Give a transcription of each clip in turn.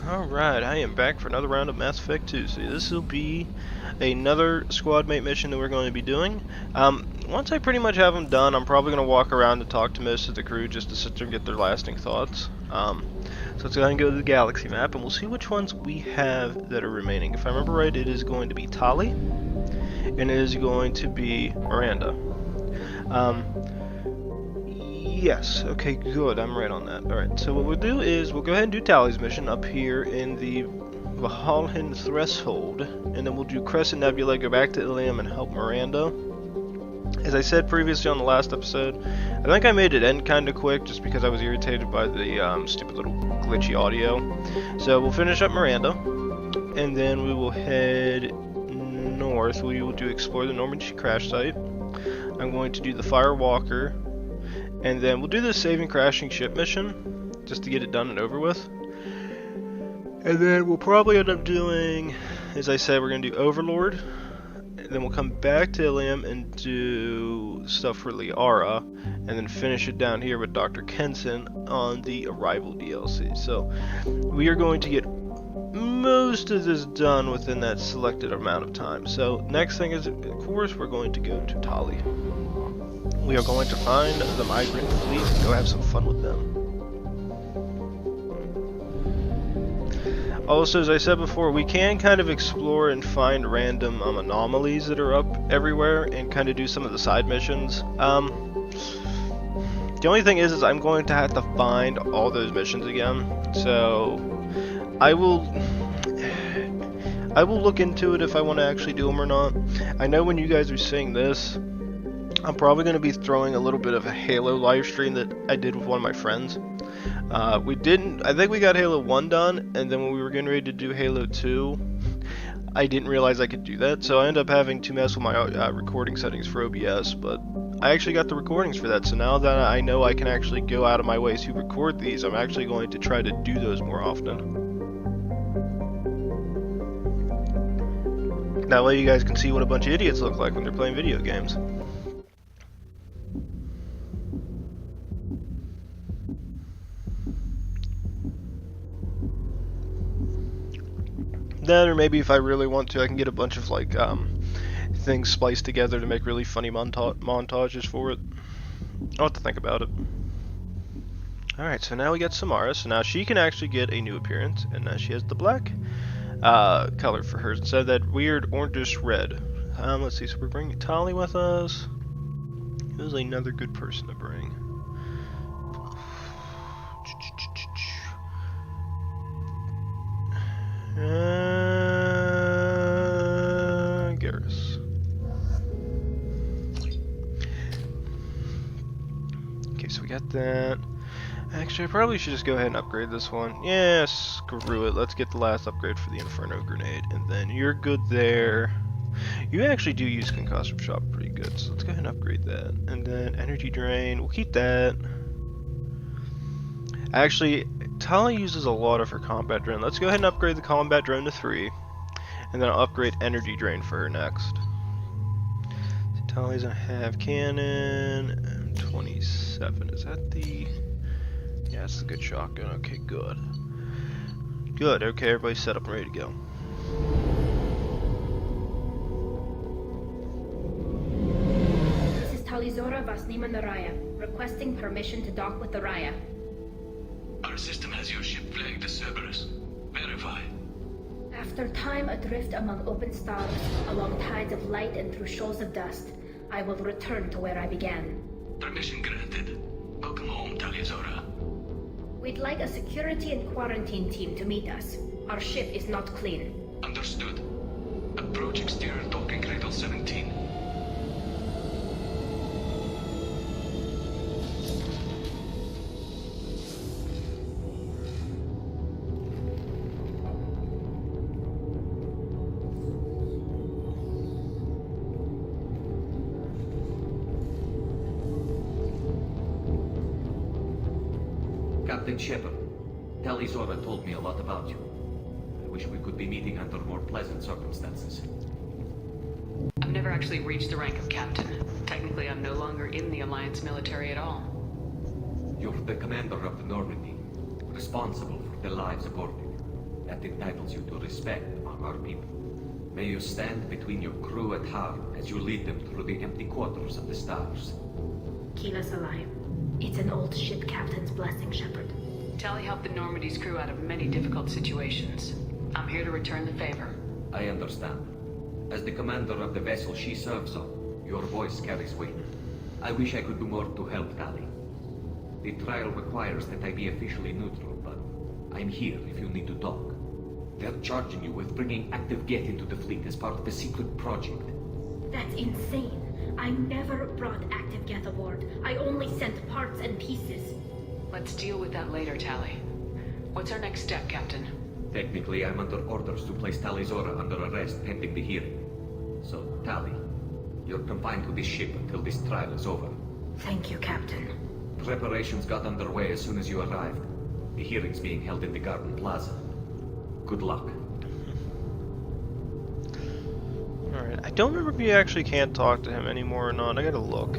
Alright, I am back for another round of Mass Effect 2. So this will be another squad mate mission that we're going to be doing. Once I pretty much have them done, I'm probably going to walk around and talk to most of the crew just to sit there and get their lasting thoughts. So let's go ahead and go to the galaxy map and we'll see which ones we have that are remaining. If I remember right, it is going to be Tali, and it is going to be Miranda. Yes, okay, good, I'm right on that. Alright, so what we'll do is we'll go ahead and do Tali's mission up here in the Valhallan Threshold, and then we'll do Crescent Nebula, go back to Ilium and help Miranda. As I said previously on the last episode, I think I made it end kind of quick just because I was irritated by the stupid little glitchy audio. So we'll finish up Miranda, and then we will head north. We will do explore the Normandy crash site. I'm going to do the Firewalker, and then we'll do the saving crashing ship mission just to get it done and over with. And then we'll probably end up doing, as I said, we're going to do Overlord. And then we'll come back to Ilium and do stuff for Liara, and then finish it down here with Dr. Kenson on the Arrival DLC. So we are going to get most of this done within that selected amount of time. So next thing is, of course, we're going to go to Tali. We are going to find the Migrant Fleet and go have some fun with them. Also, as I said before, we can kind of explore and find random anomalies that are up everywhere and kind of do some of the side missions. The only thing is I'm going to have to find all those missions again. So I will look into it if I want to actually do them or not. I know when you guys are seeing this, I'm probably going to be throwing a little bit of a Halo live stream that I did with one of my friends. I think we got Halo 1 done, and then when we were getting ready to do Halo 2, I didn't realize I could do that, so I ended up having to mess with my recording settings for OBS, but I actually got the recordings for that, so now that I know I can actually go out of my way to record these, I'm actually going to try to do those more often. That way you guys can see what a bunch of idiots look like when they're playing video games. That, or maybe if I really want to, I can get a bunch of like things spliced together to make really funny montages for it. I'll have to think about it. Alright, so now we got Samara, so now she can actually get a new appearance, and now she has the black color for hers instead of that weird orangish red. Let's see, so we're bringing Tali with us. Who's another good person to bring? Garrus. Okay, so we got that. Actually, I probably should just go ahead and upgrade this one. Yeah, screw it. Let's get the last upgrade for the Inferno Grenade, and then you're good there. You actually do use Concussive Shot pretty good, so let's go ahead and upgrade that. And then Energy Drain, we'll keep that. Actually, Tali uses a lot of her combat drone. Let's go ahead and upgrade the combat drone to 3, and then I'll upgrade energy drain for her next. So Tali's gonna have cannon and 27. Is that the? Yeah, it's a good shotgun. Okay, good. Good. Okay, everybody's set up and ready to go. This is Talizora Vasnima Naraya, requesting permission to dock with the Raya. Our system has your ship flagged as Cerberus. Verify. After time adrift among open stars, along tides of light and through shoals of dust, I will return to where I began. Permission granted. Welcome home, Talizora. We'd like a security and quarantine team to meet us. Our ship is not clean. Understood. Approach exterior docking cradle 17. Captain Shepard, Talizora told me a lot about you. I wish we could be meeting under more pleasant circumstances. I've never actually reached the rank of captain. Technically, I'm no longer in the Alliance military at all. You're the commander of the Normandy, responsible for the lives aboard it. That entitles you to respect among our people. May you stand between your crew and harm as you lead them through the empty quarters of the stars. Keyless alive. It's an old ship captain's blessing, Shepard. Tali helped the Normandy's crew out of many difficult situations. I'm here to return the favor. I understand. As the commander of the vessel she serves on, your voice carries weight. I wish I could do more to help Tali. The trial requires that I be officially neutral, but I'm here if you need to talk. They're charging you with bringing active Geth into the fleet as part of a secret project. That's insane. I never brought active Geth aboard. I only sent parts and pieces. Let's deal with that later, Tali. What's our next step, Captain? Technically, I'm under orders to place Tali Zora under arrest pending the hearing. So, Tali, you're confined to this ship until this trial is over. Thank you, Captain. Preparations got underway as soon as you arrived. The hearing's being held in the Garden Plaza. Good luck. Alright, I don't remember if you actually can't talk to him anymore or not. I gotta look.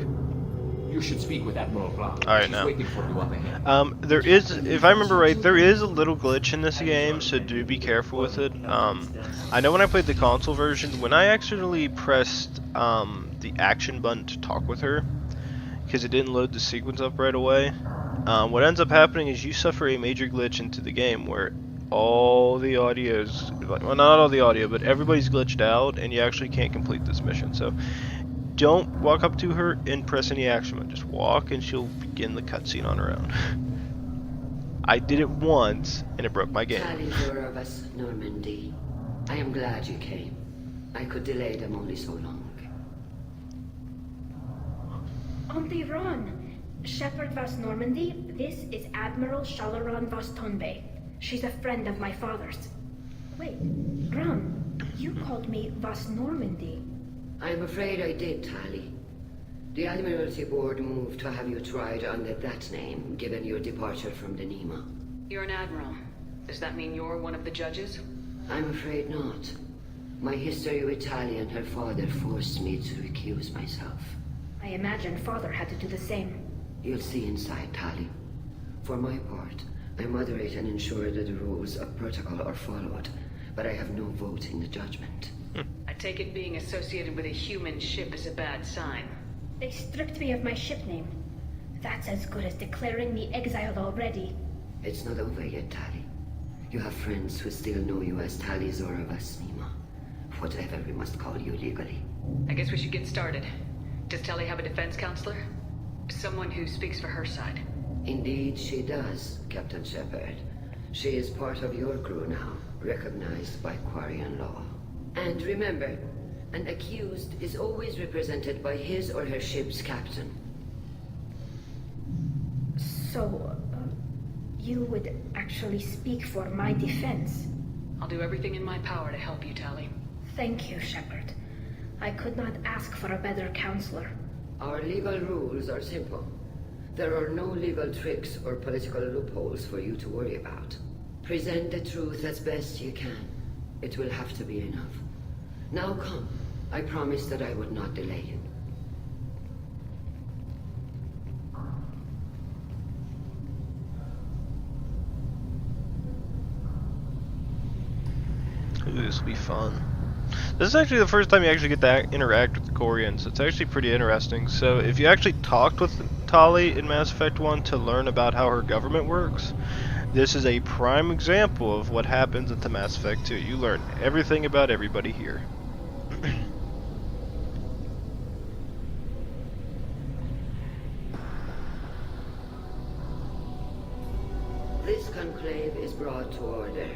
You should speak with Admiral Brown. Alright, She's now. waiting for you up ahead. There is, if I remember right, there is a little glitch in this game, so do be careful with it. I know when I played the console version, when I accidentally pressed the action button to talk with her, because it didn't load the sequence up right away, what ends up happening is you suffer a major glitch into the game where all the audio's, well, not all the audio, but everybody's glitched out, and you actually can't complete this mission. So don't walk up to her and press any action button. Just walk, and she'll begin the cutscene on her own. I did it once, and it broke my game. Tali Zora of us, Normandy. I am glad you came. I could delay them only so long. Auntie Ron, Shepard Vas Normandy, this is Admiral Shalaran Vas Tonbe. She's a friend of my father's. Wait, Ron, you called me Vas Normandy. I'm afraid I did, Tali. The Admiralty Board moved to have you tried under that name, given your departure from the Nima. You're an admiral. Does that mean you're one of the judges? I'm afraid not. My history with Tali and her father forced me to recuse myself. I imagine father had to do the same. You'll see inside, Tali. For my part, I moderate and ensure that the rules of protocol are followed, but I have no vote in the judgment. I take it being associated with a human ship is a bad sign. They stripped me of my ship name. That's as good as declaring me exiled already. It's not over yet, Tali. You have friends who still know you as Tali Zora Vas Nima. Whatever we must call you legally. I guess we should get started. Does Tali have a defense counselor? Someone who speaks for her side. Indeed, she does, Captain Shepard. She is part of your crew now, recognized by Quarian law. And remember, an accused is always represented by his or her ship's captain. So, you would actually speak for my defense? I'll do everything in my power to help you, Tali. Thank you, Shepard. I could not ask for a better counselor. Our legal rules are simple. There are no legal tricks or political loopholes for you to worry about. Present the truth as best you can. It will have to be enough. Now come. I promised that I would not delay you. Ooh, this will be fun. This is actually the first time you actually get to interact with the Quarians. It's actually pretty interesting. So if you actually talked with Tali in Mass Effect 1 to learn about how her government works, this is a prime example of what happens into Mass Effect 2. You learn everything about everybody here. This conclave is brought to order.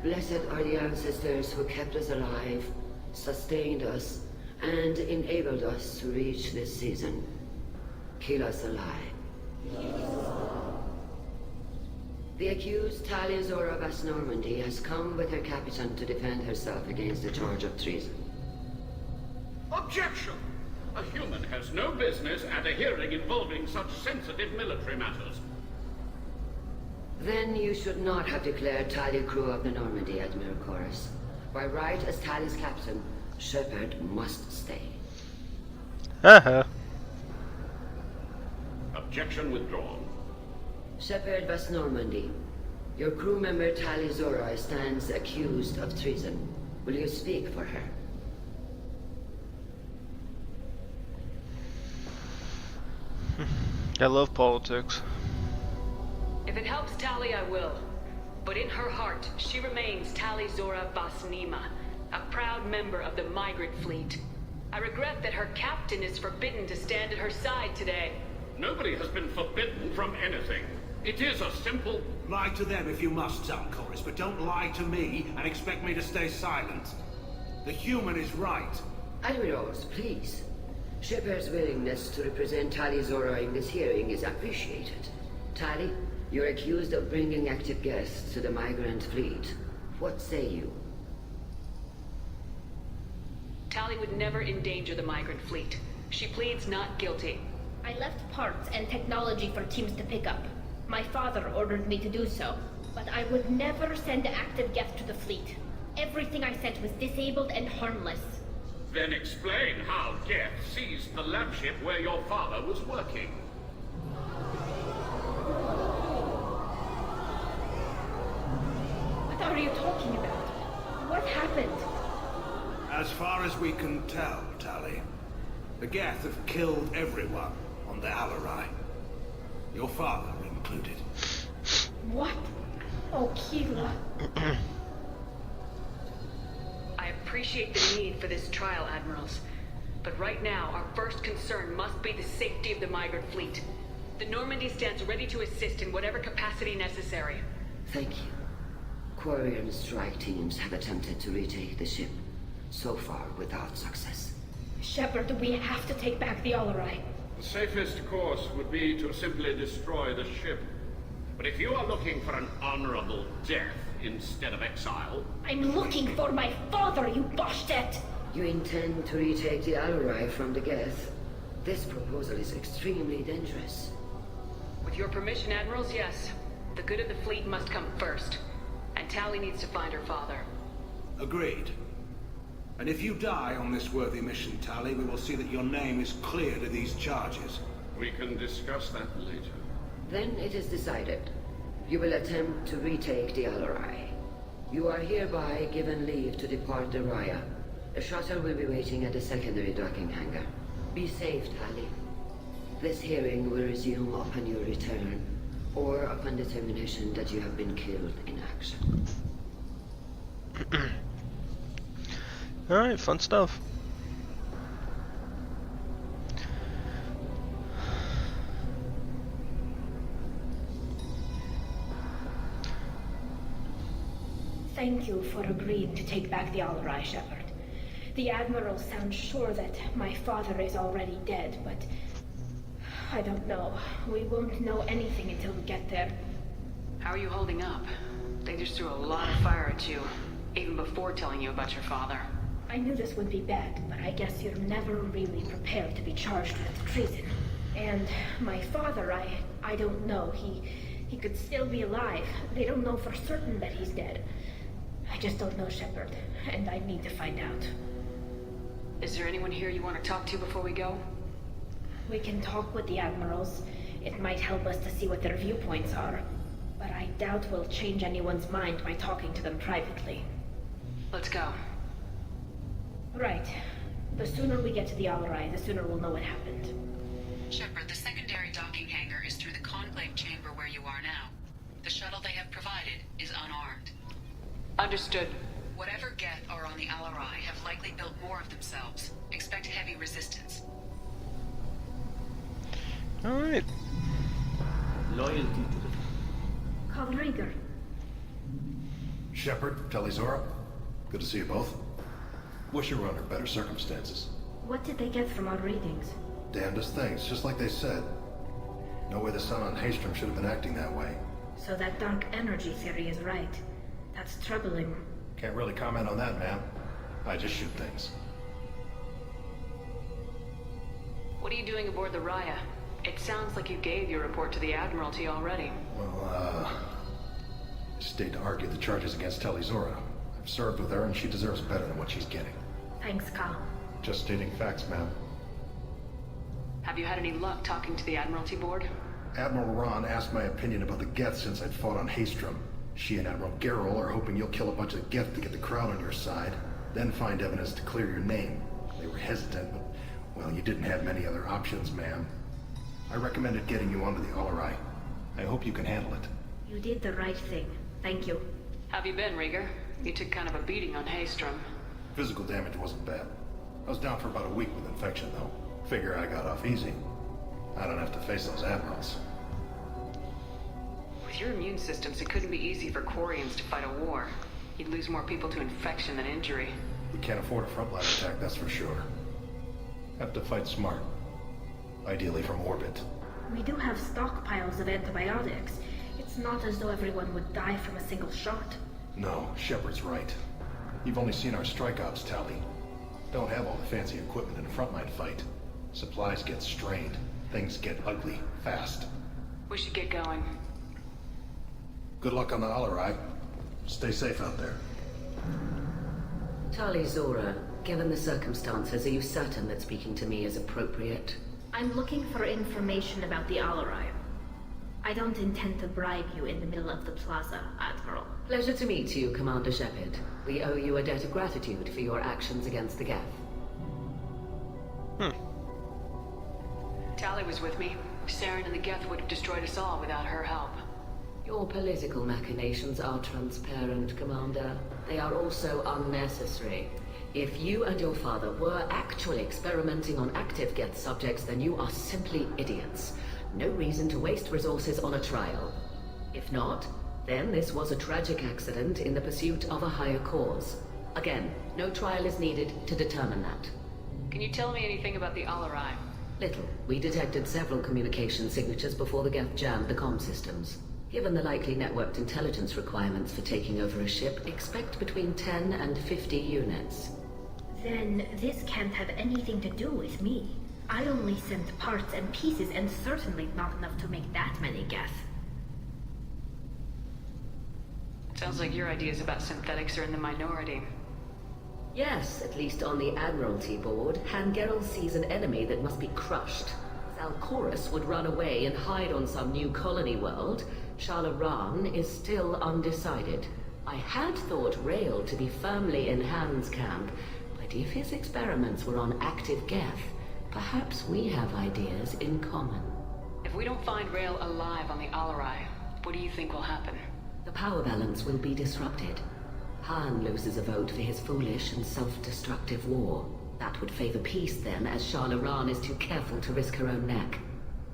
Blessed are the ancestors who kept us alive, sustained us, and enabled us to reach this season. Keep us alive. The accused Tali Zora Vas Normandy has come with her captain to defend herself against the charge of treason. Objection! A human has no business at a hearing involving such sensitive military matters. Then you should not have declared Tali crew of the Normandy, Admiral Chorus. By right as Tali's captain, Shepard must stay. Haha. Objection withdrawn. Shepard Vas Normandy, Your crew member Tali Zora stands accused of treason. Will you speak for her? I love politics. If it helps Tali, I will. But in her heart, she remains Tali Zora Basnima, a proud member of the Migrant Fleet. I regret that her captain is forbidden to stand at her side today. Nobody has been forbidden from anything. It is a simple... Lie to them if you must, Zalcoris, but don't lie to me and expect me to stay silent. The human is right. Admirals, please. Shepard's willingness to represent Tali Zora in this hearing is appreciated. Tali, you're accused of bringing active guests to the Migrant Fleet. What say you? Tali would never endanger the Migrant Fleet. She pleads not guilty. I left parts and technology for teams to pick up. My father ordered me to do so, but I would never send active guests to the fleet. Everything I sent was disabled and harmless. Then explain how Geth seized the lab ship where your father was working. What are you talking about? What happened? As far as we can tell, Tali, the Geth have killed everyone on the Alarai. Your father included. What? Oh, Keela. I appreciate the need for this trial, Admirals. But right now, our first concern must be the safety of the Migrant Fleet. The Normandy stands ready to assist in whatever capacity necessary. Thank you. Quarian strike teams have attempted to retake the ship, so far without success. Shepard, we have to take back the Alarai. The safest course would be to simply destroy the ship. But if you are looking for an honorable death instead of exile... I'm looking for my father, you bastet! You intend to retake the Alarai from the Geth? This proposal is extremely dangerous. With your permission, Admirals, yes. The good of the fleet must come first. And Tali needs to find her father. Agreed. And if you die on this worthy mission, Tali, we will see that your name is cleared of these charges. We can discuss that later. Then it is decided. You will attempt to retake the Alarai. You are hereby given leave to depart the Raya. The shuttle will be waiting at the secondary docking hangar. Be safe, Tali. This hearing will resume upon your return, or upon determination that you have been killed in action. Alright, fun stuff. Thank you for agreeing to take back the Alarai, Shepard. The Admiral sounds sure that my father is already dead, but... I don't know. We won't know anything until we get there. How are you holding up? They just threw a lot of fire at you, even before telling you about your father. I knew this would be bad, but I guess you're never really prepared to be charged with treason. And my father, I don't know. He could still be alive. They don't know for certain that he's dead. I just don't know, Shepard, and I need to find out. Is there anyone here you want to talk to before we go? We can talk with the Admirals. It might help us to see what their viewpoints are. But I doubt we'll change anyone's mind by talking to them privately. Let's go. Right. The sooner we get to the Alarai, the sooner we'll know what happened. Shepard, the secondary docking hangar is through the conclave chamber where you are now. The shuttle they have provided is unarmed. Understood. Whatever Geth are on the Alarai have likely built more of themselves. Expect heavy resistance. Alright. Loyalty to the... Call Rieger. Shepard, Tali Zora. Good to see you both. Wish you were under better circumstances. What did they get from our readings? Damnedest things, just like they said. No way the sun on Haystrom should have been acting that way. So that dark energy theory is right. That's troubling. Can't really comment on that, ma'am. I just shoot things. What are you doing aboard the Raya? It sounds like you gave your report to the Admiralty already. Well, stayed to argue the charges against Tali Zora. I've served with her and she deserves better than what she's getting. Thanks, Cal. Just stating facts, ma'am. Have you had any luck talking to the Admiralty board? Admiral Ron asked my opinion about the Geth since I'd fought on Haystrom. She and Admiral Garrel are hoping you'll kill a bunch of Geth to get the crowd on your side, then find evidence to clear your name. They were hesitant, but, well, you didn't have many other options, ma'am. I recommended getting you onto the Alarai. I hope you can handle it. You did the right thing. Thank you. Have you been, Rieger? You took kind of a beating on Haystrom. Physical damage wasn't bad. I was down for about a week with infection, though. Figure I got off easy. I don't have to face those admirals. With your immune systems, it couldn't be easy for Quarians to fight a war. You'd lose more people to infection than injury. We can't afford a frontline attack, that's for sure. Have to fight smart. Ideally from orbit. We do have stockpiles of antibiotics. It's not as though everyone would die from a single shot. No, Shepard's right. You've only seen our strike ops, Tali. Don't have all the fancy equipment in a frontline fight. Supplies get strained. Things get ugly, fast. We should get going. Good luck on the Alarai. Stay safe out there. Tali Zora, given the circumstances, are you certain that speaking to me is appropriate? I'm looking for information about the Alarai. I don't intend to bribe you in the middle of the plaza, Admiral. Pleasure to meet you, Commander Shepard. We owe you a debt of gratitude for your actions against the Geth. Tali was with me. Saren and the Geth would have destroyed us all without her help. Your political machinations are transparent, Commander. They are also unnecessary. If you and your father were actually experimenting on active Geth subjects, then you are simply idiots. No reason to waste resources on a trial. If not, then this was a tragic accident in the pursuit of a higher cause. Again, no trial is needed to determine that. Can you tell me anything about the Alarai? Little. We detected several communication signatures before the Geth jammed the comm systems. Given the likely networked intelligence requirements for taking over a ship, expect between 10 and 50 units. Then this can't have anything to do with me. I only sent parts and pieces, and certainly not enough to make that many Geth. Sounds like your ideas about synthetics are in the minority. Yes, at least on the Admiralty board, Hangerel sees an enemy that must be crushed. Zalcorus would run away and hide on some new colony world. Shalaran is still undecided. I had thought Rael to be firmly in Han's camp, but if his experiments were on active Geth, perhaps we have ideas in common. If we don't find Rael alive on the Alarai, what do you think will happen? The power balance will be disrupted. Han loses a vote for his foolish and self-destructive war. That would favor peace then, as Shalaran is too careful to risk her own neck.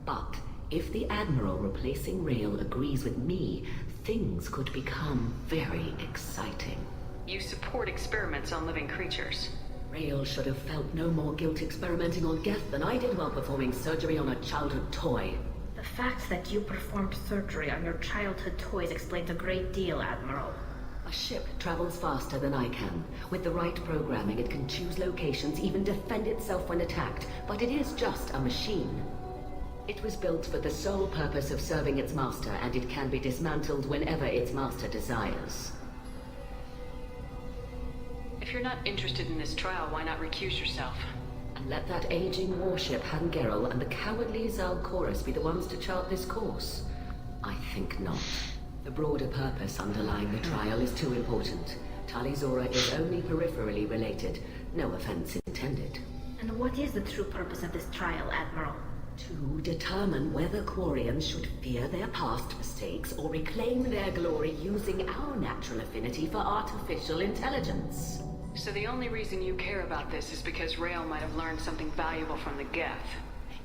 But if the Admiral replacing Rael agrees with me, things could become very exciting. You support experiments on living creatures. Rael should have felt no more guilt experimenting on Geth than I did while performing surgery on a childhood toy. The fact that you performed surgery on your childhood toys explains a great deal, Admiral. A ship travels faster than I can. With the right programming, it can choose locations, even defend itself when attacked, but it is just a machine. It was built for the sole purpose of serving its master, and it can be dismantled whenever its master desires. If you're not interested in this trial, why not recuse yourself? And let that aging warship Hangerel and the cowardly Zalcorus be the ones to chart this course? I think not. The broader purpose underlying the trial is too important. Tali Zora is only peripherally related. No offense intended. And what is the true purpose of this trial, Admiral? To determine whether Quarians should fear their past mistakes or reclaim their glory using our natural affinity for artificial intelligence. So the only reason you care about this is because Rael might have learned something valuable from the Geth.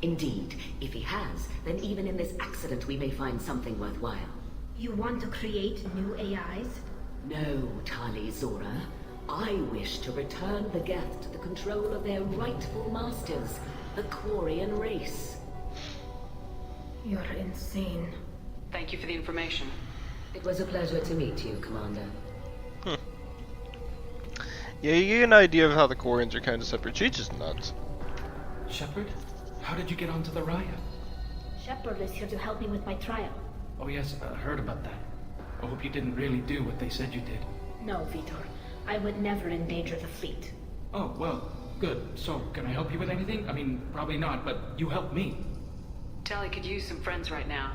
Indeed. If he has, then even in this accident we may find something worthwhile. You want to create new AIs? No, Tali Zora. I wish to return the Geth to the control of their rightful masters, the Quarian race. You're insane. Thank you for the information. It was a pleasure to meet you, Commander. Yeah, you get an idea of how the Quarians are kind of separate. She's just nuts. Shepard? How did you get onto the Raya? Shepard is here to help me with my trial. Oh yes, I heard about that. I hope you didn't really do what they said you did. No, Vitor. I would never endanger the fleet. Oh, well, good. So, can I help you with anything? I mean, probably not, but you helped me. Tali could use some friends right now.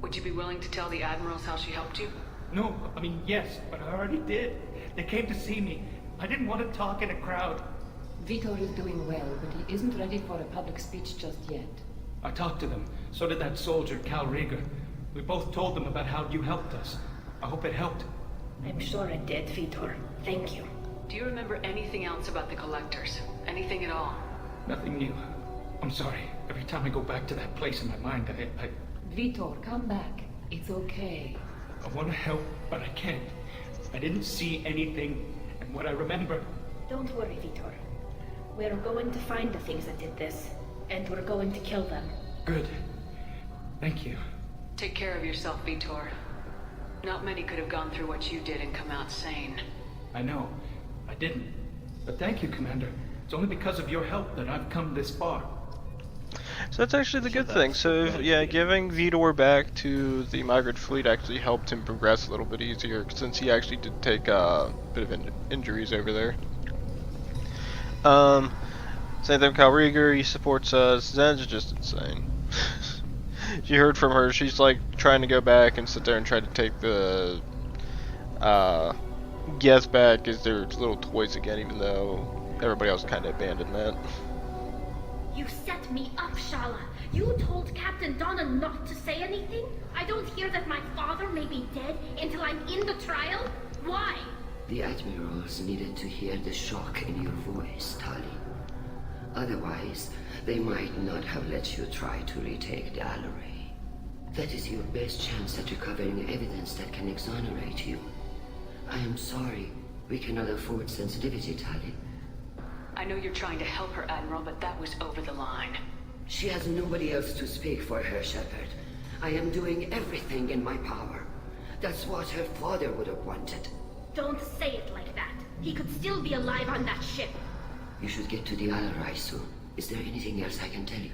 Would you be willing to tell the admirals how she helped you? No, I mean, yes, but I already did. They came to see me. I didn't want to talk in a crowd. Vitor is doing well, but he isn't ready for a public speech just yet. I talked to them. So did that soldier, Cal Rieger. We both told them about how you helped us. I hope it helped. I'm sure it did, Vitor. Thank you. Do you remember anything else about the Collectors? Anything at all? Nothing new. I'm sorry. Every time I go back to that place in my mind, I Vitor, come back. It's okay. want to help, but I can't. I didn't see anything, and what I remember... Don't worry, Vitor. We're going to find the things that did this, and we're going to kill them. Good. Thank you. Take care of yourself, Vitor. Not many could have gone through what you did and come out sane. I know. I didn't. But thank you, Commander. It's only because of your help that I've come this far. So that's actually the good thing. So yeah, giving Vitor back to the Migrant Fleet actually helped him progress a little bit easier, since he actually did take a bit of injuries over there. Same thing with Cal Rieger, he supports us. Zen's just insane. You heard from her, she's like trying to go back and sit there and try to take the Geth back as their little toys again, even though everybody else kind of abandoned that. You set me up, Shala. You told Captain Donna not to say anything? I don't hear that my father may be dead until I'm in the trial? Why? The admirals needed to hear the shock in your voice, Tali. Otherwise, they might not have let you try to retake the Alleray. That is your best chance at recovering evidence that can exonerate you. I am sorry. We cannot afford sensitivity, Tali. I know you're trying to help her, Admiral, but that was over the line. She has nobody else to speak for her, Shepard. I am doing everything in my power. That's what her father would have wanted. Don't say it like that. He could still be alive on that ship. You should get to the Alleray soon. Is there anything else I can tell you?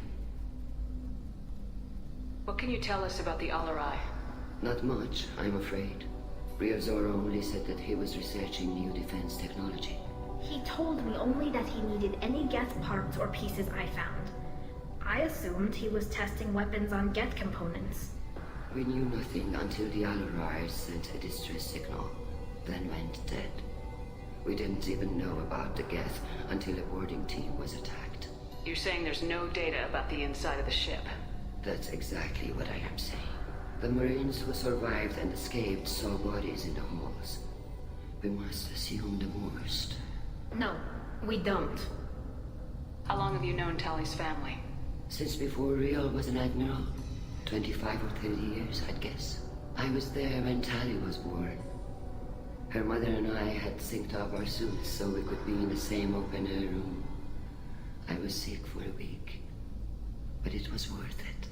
What can you tell us about the Alleray? Not much, I'm afraid. Rio Zoro only said that he was researching new defense technology. He told me only that he needed any Geth parts or pieces I found. I assumed he was testing weapons on Geth components. We knew nothing until the Alleray sent a distress signal, then went dead. We didn't even know about the Geth until a boarding team was attacked. You're saying there's no data about the inside of the ship? That's exactly what I am saying. The Marines who survived and escaped saw bodies in the halls. We must assume the worst. No, we don't. How long have you known Tali's family? Since before Real was an admiral. 25 or 30 years, I'd guess. I was there when Tali was born. Her mother and I had synced up our suits so we could be in the same open-air room. I was sick for a week, but it was worth it.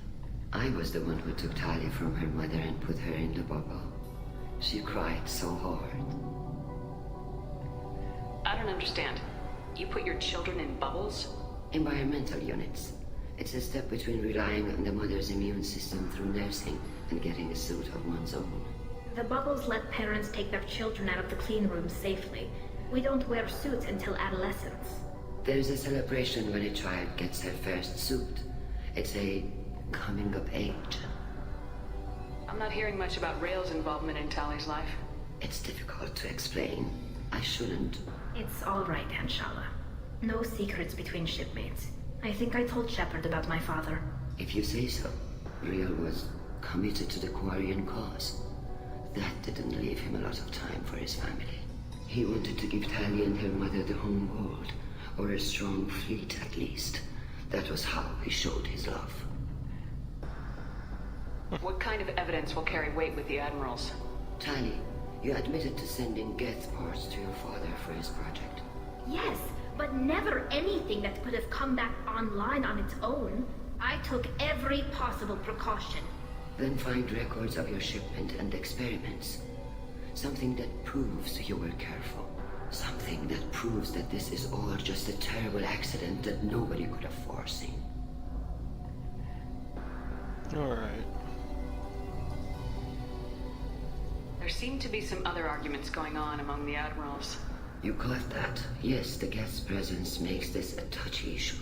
I was the one who took Tali from her mother and put her in the bubble. She cried so hard. I don't understand. You put your children in bubbles? Environmental units. It's a step between relying on the mother's immune system through nursing and getting a suit of one's own. The bubbles let parents take their children out of the clean rooms safely. We don't wear suits until adolescence. There's a celebration when a child gets her first suit. It's a coming of age. I'm not hearing much about Rail's involvement in Tali's life. It's difficult to explain. I shouldn't. It's all right, Anshala. No secrets between shipmates. I think I told Shepard about my father. If you say so. Real was committed to the Quarian cause. That didn't leave him a lot of time for his family. He wanted to give Tali and her mother the home world, or a strong fleet at least. That was how he showed his love. What kind of evidence will carry weight with the Admirals? Tali, you admitted to sending Geth parts to your father for his project. Yes, but never anything that could have come back online on its own. I took every possible precaution. Then find records of your shipment and experiments. Something that proves you were careful. Something that proves that this is all just a terrible accident that nobody could have foreseen. Alright. There seem to be some other arguments going on among the Admirals. You caught that? Yes, the Geth's presence makes this a touchy issue.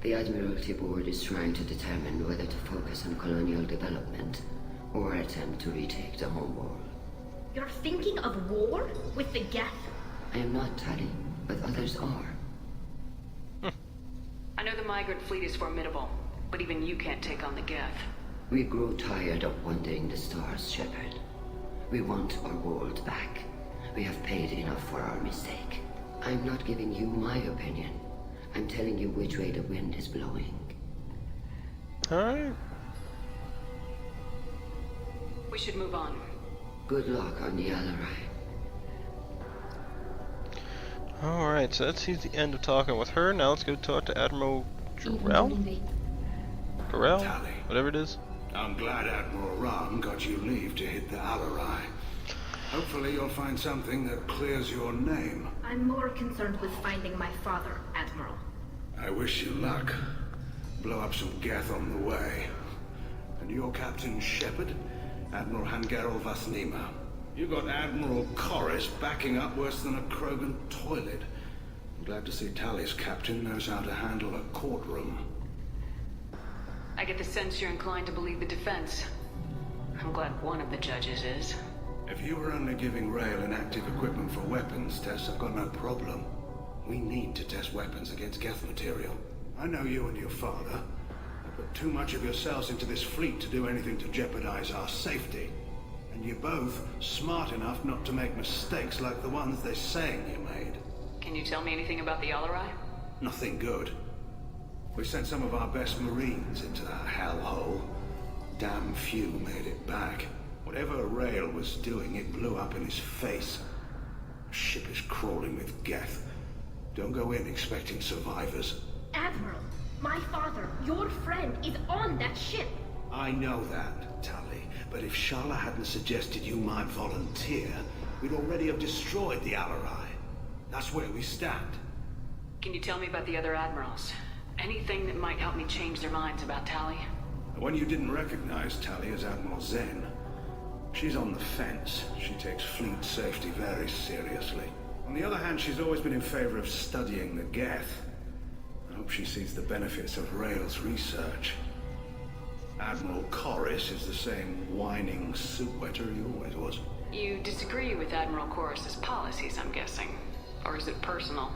The Admiralty Board is trying to determine whether to focus on colonial development or attempt to retake the home world. You're thinking of war with the Geth? I am not, Tali, but others are. I know the Migrant Fleet is formidable, but even you can't take on the Geth. We grow tired of wandering the stars, Shepard. We want our world back. We have paid enough for our mistake. I'm not giving you my opinion. I'm telling you which way the wind is blowing. Alright. We should move on. Good luck on the Alarai. Alright, so that's the end of talking with her. Now let's go talk to Admiral Jarrell? Jarrell? Tali. Whatever it is. I'm glad Admiral Ram got you leave to hit the Alarai. Hopefully you'll find something that clears your name. I'm more concerned with finding my father, Admiral. I wish you luck. Blow up some Geth on the way. And your Captain Shepard? Admiral Hangarel Vasnima. You got Admiral Corris backing up worse than a Krogan toilet. I'm glad to see Tali's captain knows how to handle a courtroom. I get the sense you're inclined to believe the defense. I'm glad one of the judges is. If you were only giving Rail inactive equipment for weapons tests, I've got no problem. We need to test weapons against Geth material. I know you and your father have put too much of yourselves into this fleet to do anything to jeopardize our safety. And you're both smart enough not to make mistakes like the ones they're saying you made. Can you tell me anything about the Alarai? Nothing good. We sent some of our best Marines into that hellhole. Damn few made it back. Whatever Rail was doing, it blew up in his face. The ship is crawling with Geth. Don't go in expecting survivors. Admiral, my father, your friend, is on that ship. I know that, Tali. But if Shala hadn't suggested you might volunteer, we'd already have destroyed the Alarai. That's where we stand. Can you tell me about the other admirals? Anything that might help me change their minds about Tali? The one you didn't recognize, Tali, is Admiral Zen. She's on the fence. She takes fleet safety very seriously. On the other hand, she's always been in favor of studying the Geth. I hope she sees the benefits of Rail's research. Admiral Corris is the same whining soup-wetter he always was. You disagree with Admiral Corris's policies, I'm guessing. Or is it personal?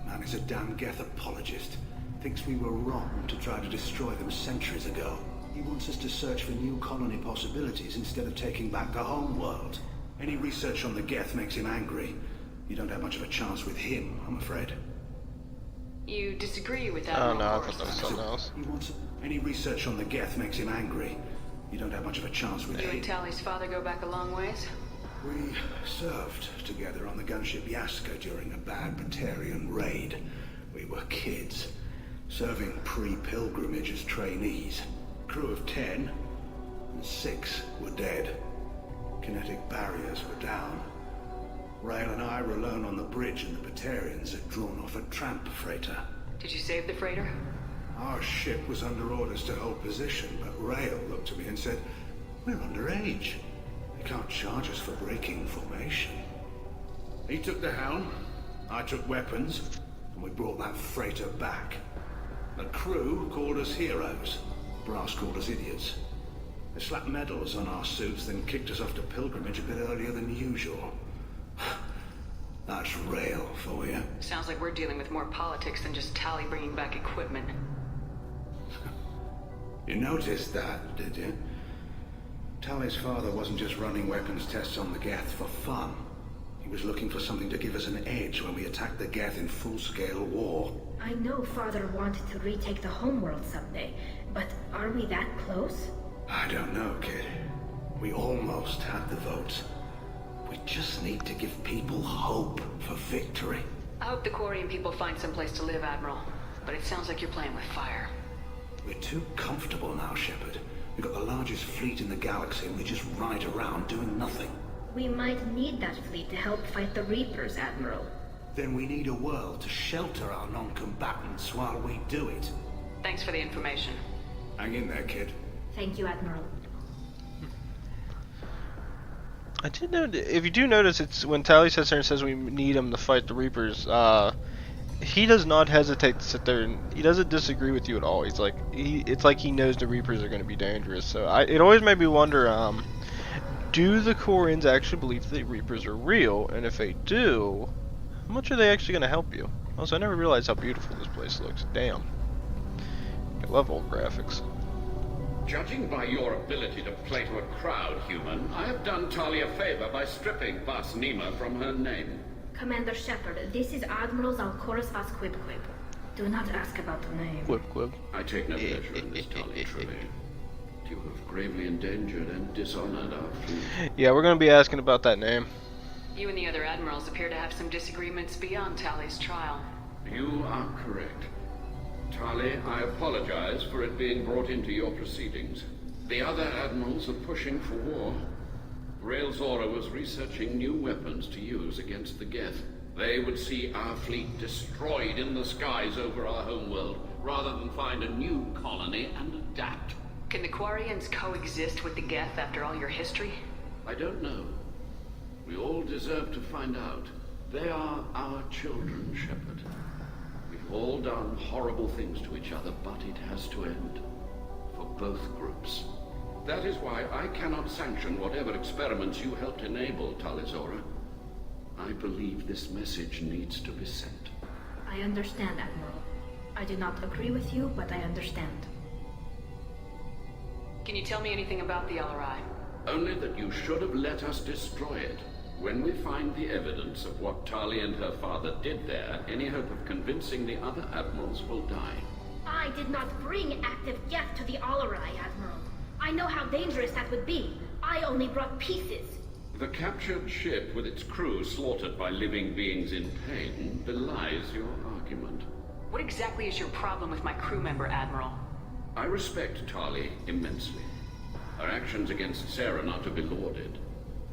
The man is a damn Geth apologist. Thinks we were wrong to try to destroy them centuries ago. He wants us to search for new colony possibilities instead of taking back the home world. Any research on the Geth makes him angry. You don't have much of a chance with him, I'm afraid. You disagree with Oh Admiral no, I Corris? thought that was something else. He wants any research on the Geth makes him angry. You don't have much of a chance with You him. and Tali's father go back a long ways? We served together on the gunship Yaska during a bad Batarian raid. We were kids, serving pre-pilgrimage as trainees. Crew of 10, and 6 were dead. Kinetic barriers were down. Rail and I were alone on the bridge, and the Batarians had drawn off a tramp freighter. Did you save the freighter? Our ship was under orders to hold position, but Rail looked at me and said, "We're underage. They can't charge us for breaking formation." He took the helm, I took weapons, and we brought that freighter back. The crew called us heroes. Brass called us idiots. They slapped medals on our suits, then kicked us off to pilgrimage a bit earlier than usual. That's Rail for you. Sounds like we're dealing with more politics than just Tali bringing back equipment. You noticed that, did you? Tali's father wasn't just running weapons tests on the Geth for fun. He was looking for something to give us an edge when we attacked the Geth in full-scale war. I know father wanted to retake the homeworld someday, but are we that close? I don't know, kid. We almost had the votes. We just need to give people hope for victory. I hope the Quarian people find some place to live, Admiral. But it sounds like you're playing with fire. We're too comfortable now, Shepard. We've got the largest fleet in the galaxy and we just ride around doing nothing. We might need that fleet to help fight the Reapers, Admiral. Then we need a world to shelter our non-combatants while we do it. Thanks for the information. Hang in there, kid. Thank you, Admiral. I did know. If you do notice, it's when Tali sits there and says we need him to fight the Reapers. He does not hesitate to sit there, and he doesn't disagree with you at all. He's like, it's like he knows the Reapers are going to be dangerous. So it always made me wonder, do the Koreans actually believe the Reapers are real? And if they do, how much are they actually going to help you? Also, I never realized how beautiful this place looks. Damn. I love old graphics. Judging by your ability to play to a crowd, human, I have done Tali a favor by stripping Vas Nima from her name. Commander Shepard, this is Admiral Zalkoris Vas Quib. Do not ask about the name. Quib. I take no pleasure in this, Tali, truly. You have gravely endangered and dishonored our fleet. Yeah, we're going to be asking about that name. You and the other admirals appear to have some disagreements beyond Tali's trial. You are correct. Tali, I apologize for it being brought into your proceedings. The other admirals are pushing for war. Rael Zora was researching new weapons to use against the Geth. They would see our fleet destroyed in the skies over our homeworld, rather than find a new colony and adapt. Can the Quarians coexist with the Geth after all your history? I don't know. We all deserve to find out. They are our children, Shepard. We've all done horrible things to each other, but it has to end. For both groups. That is why I cannot sanction whatever experiments you helped enable, Tali Zora. I believe this message needs to be sent. I understand, Admiral. I do not agree with you, but I understand. Can you tell me anything about the LRI? Only that you should have let us destroy it. When we find the evidence of what Tali and her father did there, any hope of convincing the other admirals will die. I did not bring active Geth to the Alarai, Admiral. I know how dangerous that would be. I only brought pieces. The captured ship with its crew slaughtered by living beings in pain belies your argument. What exactly is your problem with my crew member, Admiral? I respect Tali immensely. Her actions against Sarah are to be lauded.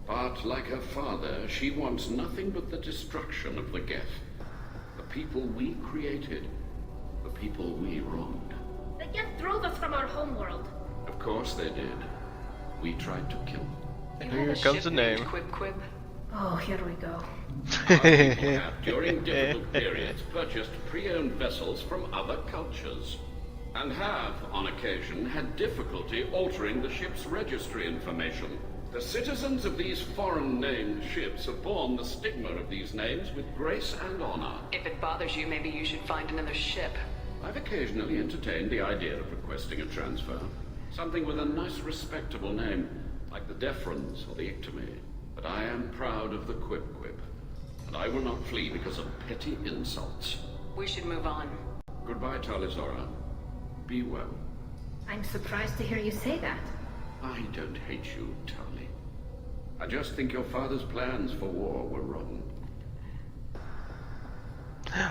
But, like her father, she wants nothing but the destruction of the Geth. The people we created. The people we wronged. The Geth drove us from our homeworld. Of course they did. We tried to kill them. And here comes the name. Quib. Oh, here we go. Our people have, during difficult periods, purchased pre-owned vessels from other cultures. And have, on occasion, had difficulty altering the ship's registry information. The citizens of these foreign-named ships have borne the stigma of these names with grace and honor. If it bothers you, maybe you should find another ship. I've occasionally entertained the idea of requesting a transfer. Something with a nice, respectable name, like the Deferens or the Ictomy. But I am proud of the Quib, and I will not flee because of petty insults. We should move on. Goodbye, Tali Zora. Be well. I'm surprised to hear you say that. I don't hate you, Tali. I just think your father's plans for war were wrong.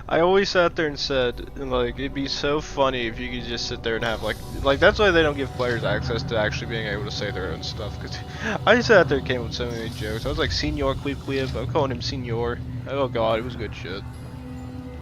I always sat there and said, like, it'd be so funny if you could just sit there and have, like that's why they don't give players access to actually being able to say their own stuff, because I sat there and came up with so many jokes. I was like, Senor Quib, I'm calling him Senor. Oh god, it was good shit.